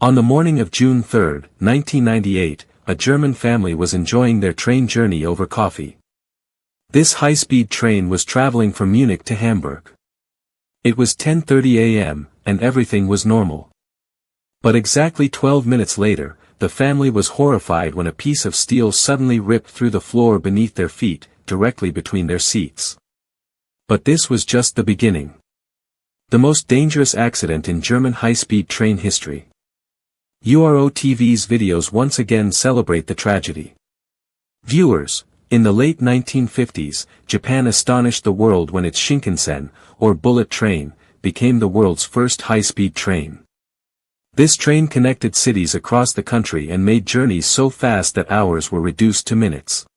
On the morning of June 3, 1998, a German family was enjoying their train journey over coffee. This high-speed train was traveling from Munich to Hamburg. It was 10:30 a.m., and everything was normal. But exactly 12 minutes later, the family was horrified when a piece of steel suddenly ripped through the floor beneath their feet, directly between their seats. But this was just the beginning. The most dangerous accident in German high-speed train history. EuroTV's videos once again celebrate the tragedy. Viewers, in the late 1950s, Japan astonished the world when its Shinkansen, or bullet train, became the world's first high-speed train. This train connected cities across the country and made journeys so fast that hours were reduced to minutes.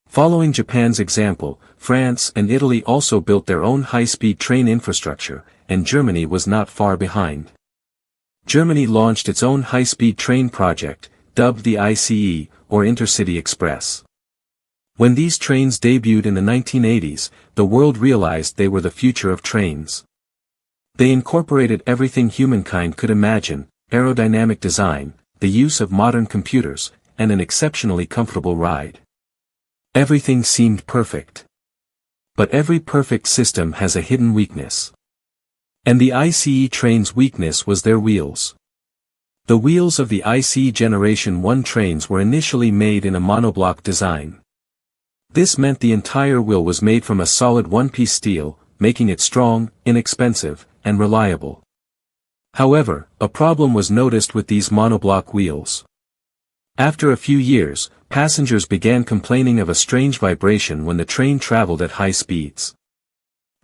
Following Japan's example, France and Italy also built their own high-speed train infrastructure, and Germany was not far behind. Germany launched its own high-speed train project, dubbed the ICE, or Intercity Express. When these trains debuted in the 1980s, the world realized they were the future of trains. They incorporated everything humankind could imagine: aerodynamic design, the use of modern computers, and an exceptionally comfortable ride. Everything seemed perfect. But every perfect system has a hidden weakness. And the ICE train's weakness was their wheels. The wheels of the ICE Generation 1 trains were initially made in a monoblock design. This meant the entire wheel was made from a solid one-piece steel, making it strong, inexpensive, and reliable. However, a problem was noticed with these monoblock wheels. After a few years, passengers began complaining of a strange vibration when the train traveled at high speeds.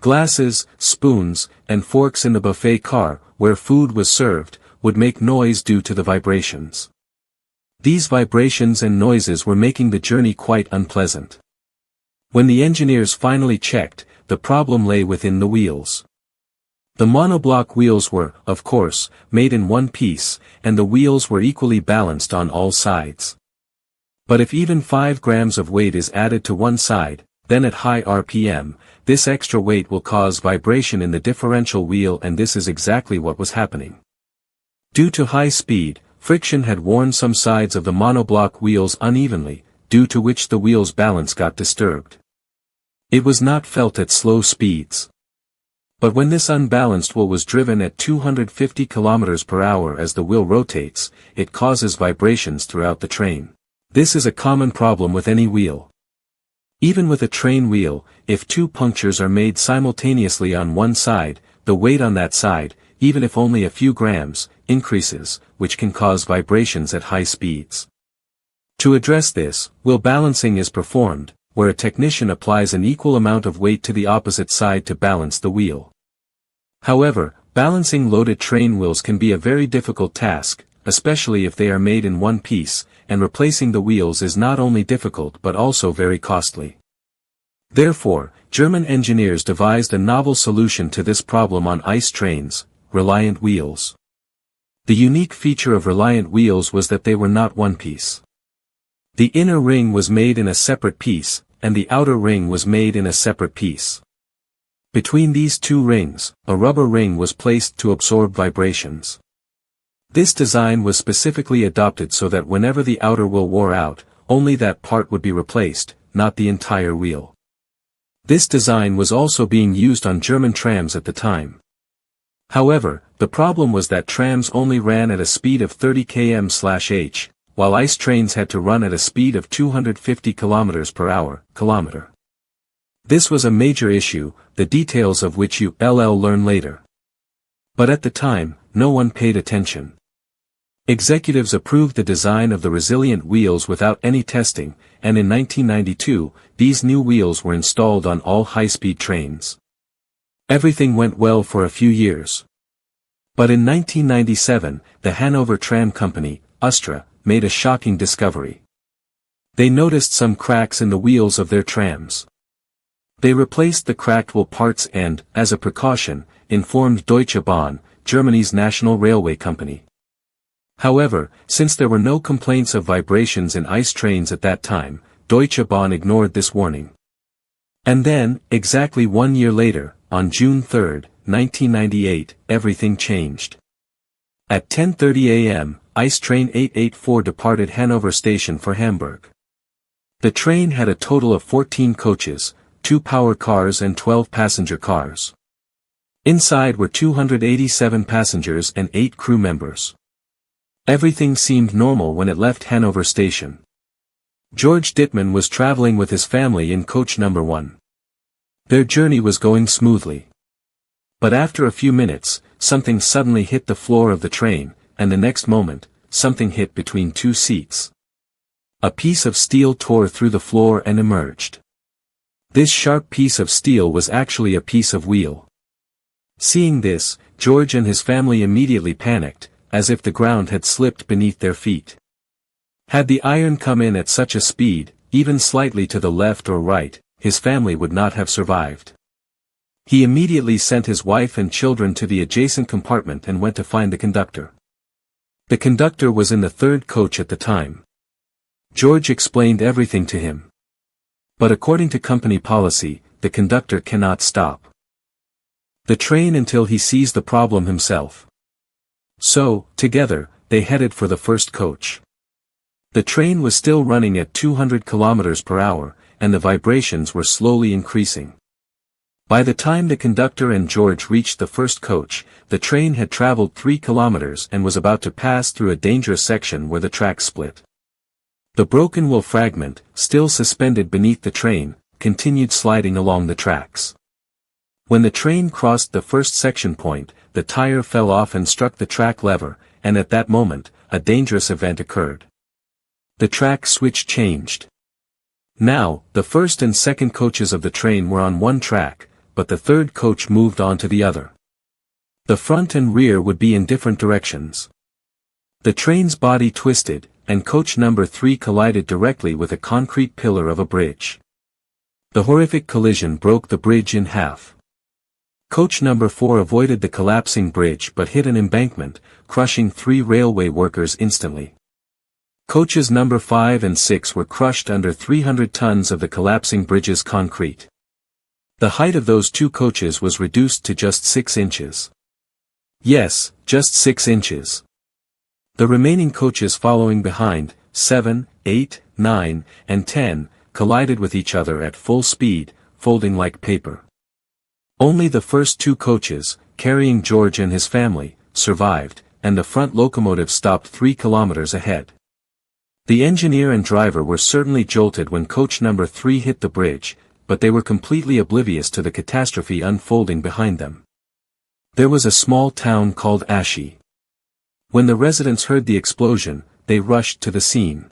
Glasses, spoons, and forks in the buffet car, where food was served, would make noise due to the vibrations. These vibrations and noises were making the journey quite unpleasant. When the engineers finally checked, the problem lay within the wheels. The monoblock wheels were, of course, made in one piece, and the wheels were equally balanced on all sides. But if even 5 grams of weight is added to one side, then at high RPM, this extra weight will cause vibration in the differential wheel, and this is exactly what was happening. Due to high speed, friction had worn some sides of the monoblock wheels unevenly, due to which the wheel's balance got disturbed. It was not felt at slow speeds. But when this unbalanced wheel was driven at 250 km per hour as the wheel rotates, it causes vibrations throughout the train. This is a common problem with any wheel. Even with a train wheel, if 2 punctures are made simultaneously on one side, the weight on that side, even if only a few grams, increases, which can cause vibrations at high speeds. To address this, wheel balancing is performed, where a technician applies an equal amount of weight to the opposite side to balance the wheel. However, balancing loaded train wheels can be a very difficult task, especially if they are made in one piece, and replacing the wheels is not only difficult but also very costly. Therefore, German engineers devised a novel solution to this problem on ICE trains: reliant wheels. The unique feature of reliant wheels was that they were not one piece. The inner ring was made in a separate piece, and the outer ring was made in a separate piece. Between these 2 rings, a rubber ring was placed to absorb vibrations. This design was specifically adopted so that whenever the outer wheel wore out, only that part would be replaced, not the entire wheel. This design was also being used on German trams at the time. However, the problem was that trams only ran at a speed of 30 km/h, while ICE trains had to run at a speed of 250 km per hour, kilometer. This was a major issue, the details of which you'll learn later. But at the time, no one paid attention. Executives approved the design of the resilient wheels without any testing, and in 1992, these new wheels were installed on all high-speed trains. Everything went well for a few years. But in 1997, the Hanover Tram Company, Ustra, made a shocking discovery. They noticed some cracks in the wheels of their trams. They replaced the cracked wheel parts and, as a precaution, informed Deutsche Bahn, Germany's national railway company. However, since there were no complaints of vibrations in ICE trains at that time, Deutsche Bahn ignored this warning. And then, exactly 1 year later, on June 3, 1998, everything changed. At 10:30 a.m., Ice Train 884 departed Hanover Station for Hamburg. The train had a total of 14 coaches, 2 power cars and 12 passenger cars. Inside were 287 passengers and 8 crew members. Everything seemed normal when it left Hanover Station. George Dittman was traveling with his family in coach number 1. Their journey was going smoothly. But after a few minutes, something suddenly hit the floor of the train, and the next moment, something hit between 2 seats. A piece of steel tore through the floor and emerged. This sharp piece of steel was actually a piece of wheel. Seeing this, George and his family immediately panicked, as if the ground had slipped beneath their feet. Had the iron come in at such a speed, even slightly to the left or right, his family would not have survived. He immediately sent his wife and children to the adjacent compartment and went to find the conductor. The conductor was in the 3rd coach at the time. George explained everything to him. But according to company policy, the conductor cannot stop the train until he sees the problem himself. So, together, they headed for the 1st coach. The train was still running at 200 kilometers per hour, and the vibrations were slowly increasing. By the time the conductor and George reached the 1st coach, the train had traveled 3 kilometers and was about to pass through a dangerous section where the track split. The broken wheel fragment, still suspended beneath the train, continued sliding along the tracks. When the train crossed the 1st section point, the tire fell off and struck the track lever, and at that moment, a dangerous event occurred. The track switch changed. Now, the 1st and 2nd coaches of the train were on one track, but the 3rd coach moved on to the other. The front and rear would be in different directions. The train's body twisted, and coach number 3 collided directly with a concrete pillar of a bridge. The horrific collision broke the bridge in half. Coach number 4 avoided the collapsing bridge but hit an embankment, crushing 3 railway workers instantly. Coaches number 5 and 6 were crushed under 300 tons of the collapsing bridge's concrete. The height of those 2 coaches was reduced to just 6 inches. Yes, just 6 inches. The remaining coaches following behind, 7, 8, 9, and 10, collided with each other at full speed, folding like paper. Only the first 2 coaches, carrying George and his family, survived, and the front locomotive stopped 3 kilometers ahead. The engineer and driver were certainly jolted when coach number 3 hit the bridge, but they were completely oblivious to the catastrophe unfolding behind them. There was a small town called Ashy. When the residents heard the explosion, they rushed to the scene.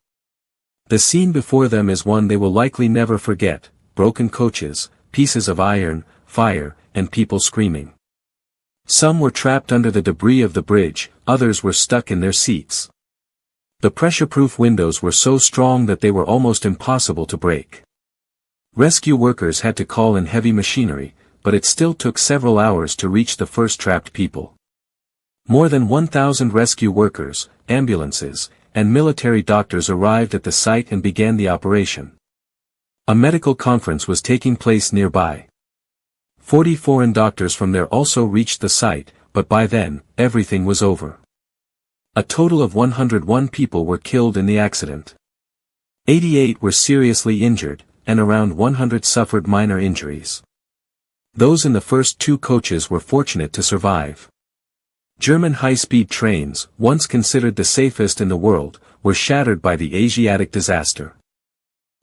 The scene before them is one they will likely never forget: broken coaches, pieces of iron, fire, and people screaming. Some were trapped under the debris of the bridge, others were stuck in their seats. The pressure-proof windows were so strong that they were almost impossible to break. Rescue workers had to call in heavy machinery, but it still took several hours to reach the first trapped people. More than 1,000 rescue workers, ambulances, and military doctors arrived at the site and began the operation. A medical conference was taking place nearby. 40 foreign doctors from there also reached the site, but by then, everything was over. A total of 101 people were killed in the accident. 88 were seriously injured, and around 100 suffered minor injuries. Those in the first 2 coaches were fortunate to survive. German high-speed trains, once considered the safest in the world, were shattered by the Asiatic disaster.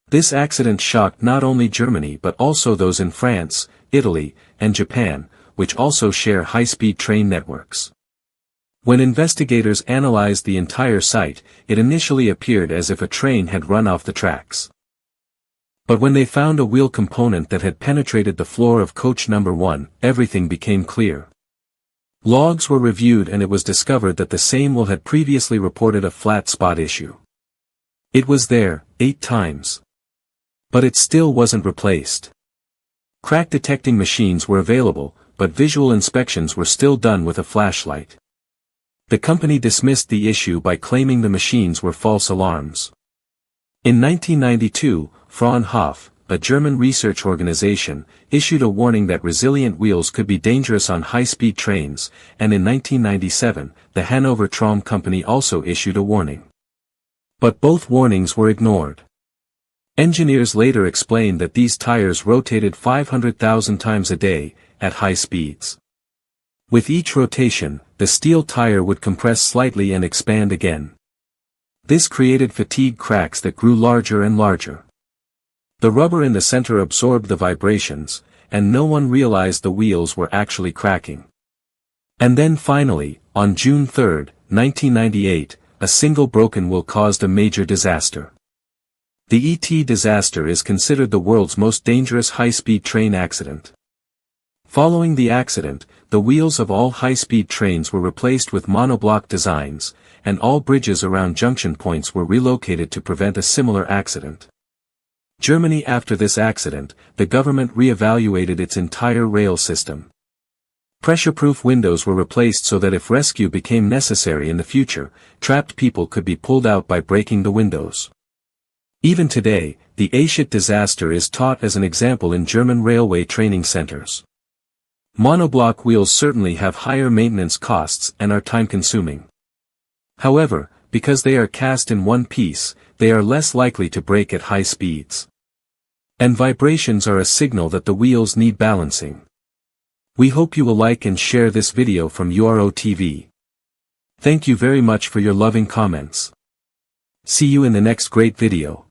This accident shocked not only Germany but also those in France, Italy, and Japan, which also share high-speed train networks. When investigators analyzed the entire site, it initially appeared as if a train had run off the tracks. But when they found a wheel component that had penetrated the floor of coach number 1, everything became clear. Logs were reviewed and it was discovered that the same wheel had previously reported a flat spot issue. It was there, 8 times. But it still wasn't replaced. Crack detecting machines were available, but visual inspections were still done with a flashlight. The company dismissed the issue by claiming the machines were false alarms. In 1992, Fraunhofer, a German research organization, issued a warning that resilient wheels could be dangerous on high-speed trains, and in 1997, the Hanover Tram Company also issued a warning. But both warnings were ignored. Engineers later explained that these tires rotated 500,000 times a day, at high speeds. With each rotation, the steel tire would compress slightly and expand again. This created fatigue cracks that grew larger and larger. The rubber in the center absorbed the vibrations, and no one realized the wheels were actually cracking. And then finally, on June 3, 1998, a single broken wheel caused a major disaster. The ET disaster is considered the world's most dangerous high-speed train accident. Following the accident, the wheels of all high-speed trains were replaced with monoblock designs, and all bridges around junction points were relocated to prevent a similar accident. Germany. After this accident, the government re-evaluated its entire rail system. Pressure-proof windows were replaced so that if rescue became necessary in the future, trapped people could be pulled out by breaking the windows. Even today, the Aschat disaster is taught as an example in German railway training centers. Monoblock wheels certainly have higher maintenance costs and are time-consuming. However, because they are cast in one piece, they are less likely to break at high speeds. And vibrations are a signal that the wheels need balancing. We hope you will like and share this video from URO TV. Thank you very much for your loving comments. See you in the next great video.